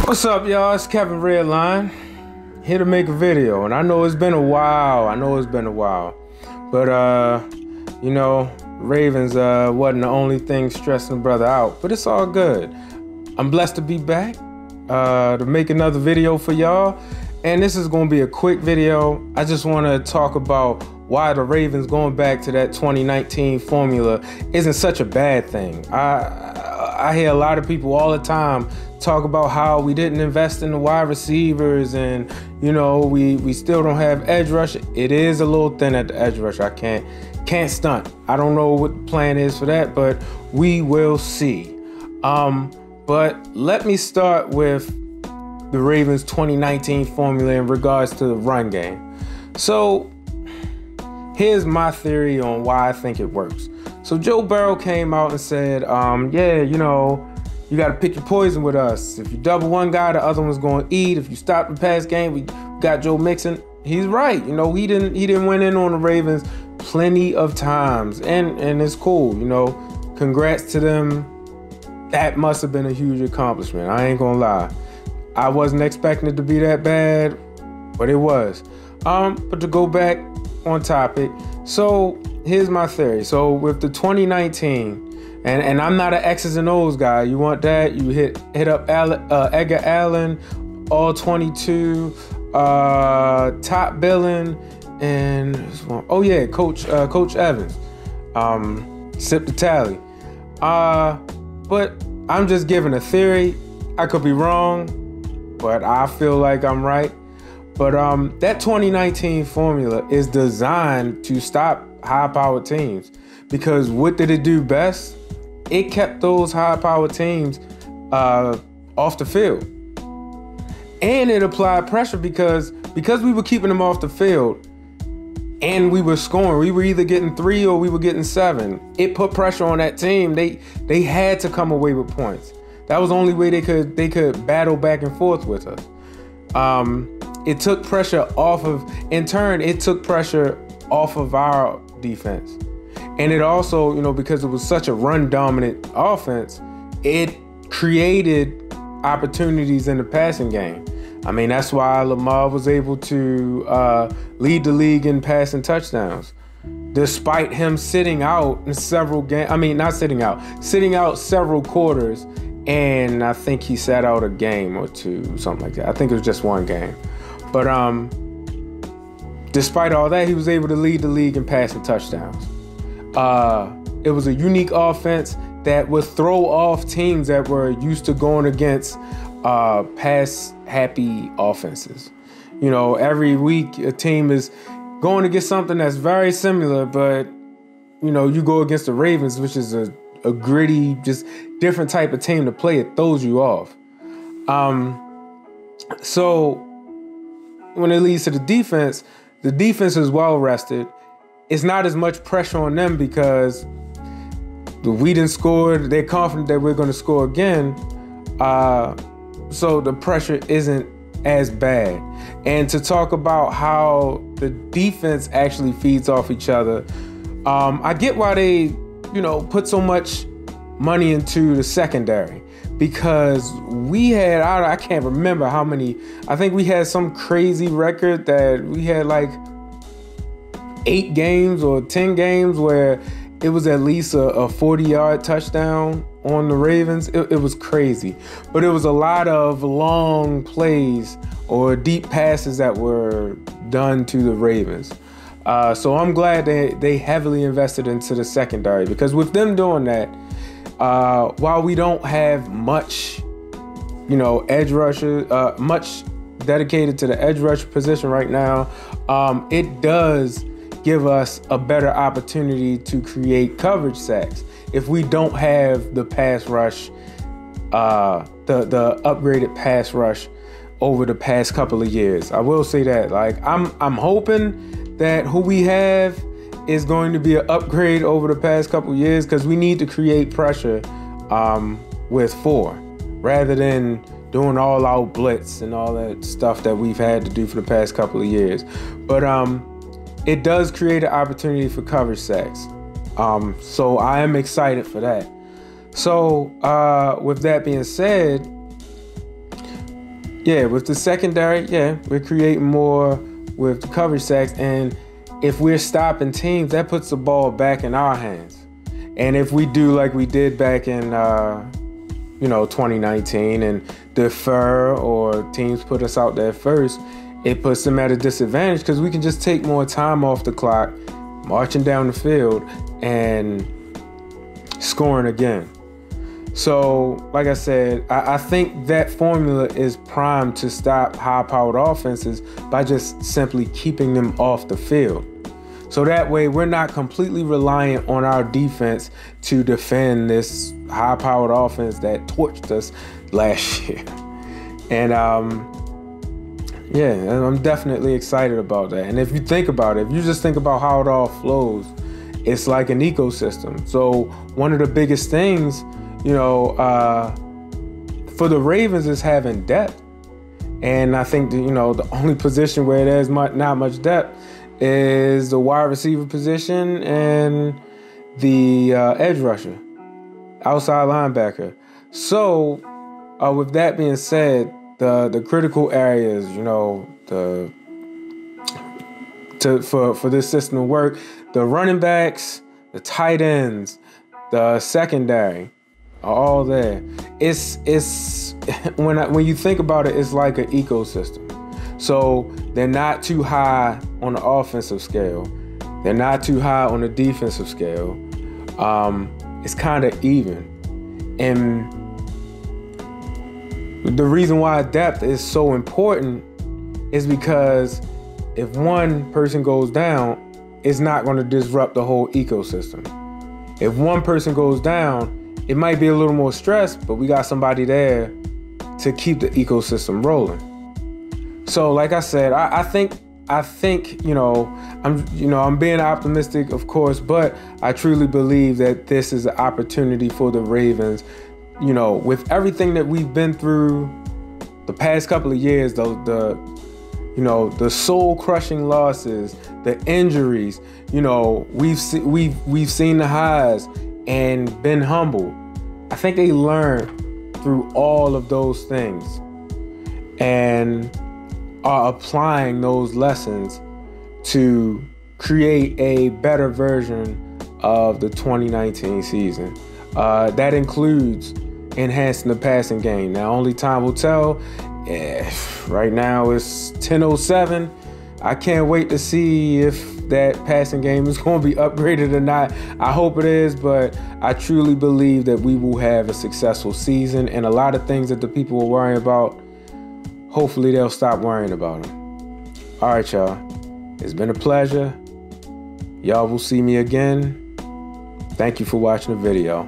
What's up, y'all? It's Kevin Redline, here to make a video. And I know it's been a while. But, Ravens wasn't the only thing stressing the brother out. But it's all good. I'm blessed to be back to make another video for y'all. And this is going to be a quick video. I just want to talk about why the Ravens going back to that 2019 formula isn't such a bad thing. I hear a lot of people all the time talk about how we didn't invest in the wide receivers and, we still don't have edge rush. It is a little thin at the edge rush. I can't stunt. I don't know what the plan is for that, but we will see. But let me start with the Ravens 2019 formula in regards to the run game. So here's my theory on why I think it works. So Joe Burrow came out and said, you got to pick your poison with us. If you double one guy, the other one's going to eat. If you stop the pass game, we got Joe Mixon. He's right. He didn't win in on the Ravens plenty of times, and it's cool. Congrats to them. That must have been a huge accomplishment. I ain't gonna lie. I wasn't expecting it to be that bad, but it was. But to go back on topic, so here's my theory. So with the 2019. And I'm not an X's and O's guy. You want that? You hit up Edgar Allen, all 22, top billing, and Coach Evans, sip the tally. But I'm just giving a theory. I could be wrong, but I feel like I'm right. But that 2019 formula is designed to stop high-powered teams, because what did it do best? It kept those high-powered teams off the field. And it applied pressure because we were keeping them off the field and we were scoring. We were either getting 3 or we were getting 7. It put pressure on that team. They had to come away with points. That was the only way they could battle back and forth with us. It took pressure it took pressure off of our defense. And it also, because it was such a run-dominant offense, it created opportunities in the passing game. I mean, that's why Lamar was able to lead the league in passing touchdowns, despite him sitting out in several games. I mean, not sitting out, sitting out several quarters, and I think he sat out a game or two, something like that. I think it was just one game. But despite all that, he was able to lead the league in passing touchdowns. It was a unique offense that would throw off teams that were used to going against pass-happy offenses. Every week a team is going to get something that's very similar, but, you go against the Ravens, which is a gritty, just different type of team to play. It throws you off. So when it leads to the defense is well-rested. It's not as much pressure on them because we didn't score. They're confident that we're going to score again. So the pressure isn't as bad. And to talk about how the defense actually feeds off each other, I get why they, put so much money into the secondary, because we had, I can't remember how many, I think we had some crazy record that we had like 8 games or 10 games where it was at least a 40-yard touchdown on the Ravens. It was crazy. But it was a lot of long plays or deep passes that were done to the Ravens. So I'm glad they heavily invested into the secondary, because with them doing that, while we don't have much, edge rusher, much dedicated to the edge rush position right now, it does give us a better opportunity to create coverage sacks if we don't have the pass rush, the upgraded pass rush over the past couple of years. I will say that. Like, I'm hoping that who we have is going to be an upgrade over the past couple of years, because we need to create pressure with 4 rather than doing all out blitz and all that stuff that we've had to do for the past couple of years. But it does create an opportunity for coverage sacks. So I am excited for that. So with that being said, Yeah, with the secondary, yeah, we're creating more with the coverage sacks. And if we're stopping teams, that puts the ball back in our hands. And if we do like we did back in, 2019 and defer, or teams put us out there first, it puts them at a disadvantage because we can just take more time off the clock, marching down the field and scoring again. So, like I said, I think that formula is primed to stop high-powered offenses by just simply keeping them off the field. So that way, we're not completely reliant on our defense to defend this high-powered offense that torched us last year. And I'm definitely excited about that. And if you think about it, if you just think about how it all flows, it's like an ecosystem. So one of the biggest things, for the Ravens is having depth. And I think that, the only position where there's not much depth is the wide receiver position and the edge rusher, outside linebacker. So with that being said, the critical areas, for this system to work, the running backs, the tight ends, the secondary, all there. It's when you think about it, it's like an ecosystem. So they're not too high on the offensive scale. They're not too high on the defensive scale. It's kind of even. And the reason why depth is so important is because if one person goes down, it's not going to disrupt the whole ecosystem. If one person goes down, it might be a little more stress, but we got somebody there to keep the ecosystem rolling. So, like I said, I think I'm being optimistic, of course, but I truly believe that this is an opportunity for the Ravens. With everything that we've been through the past couple of years, the soul-crushing losses, the injuries, we've seen the highs and been humble. I think they learned through all of those things and are applying those lessons to create a better version of the 2019 season. That includes enhancing the passing game. Now, only time will tell. Right now it's 10:07. I can't wait to see if that passing game is going to be upgraded or not. I hope it is, but I truly believe that we will have a successful season, and a lot of things that the people were worrying about, hopefully they'll stop worrying about them. All right, y'all. It's been a pleasure. Y'all will see me again. Thank you for watching the video.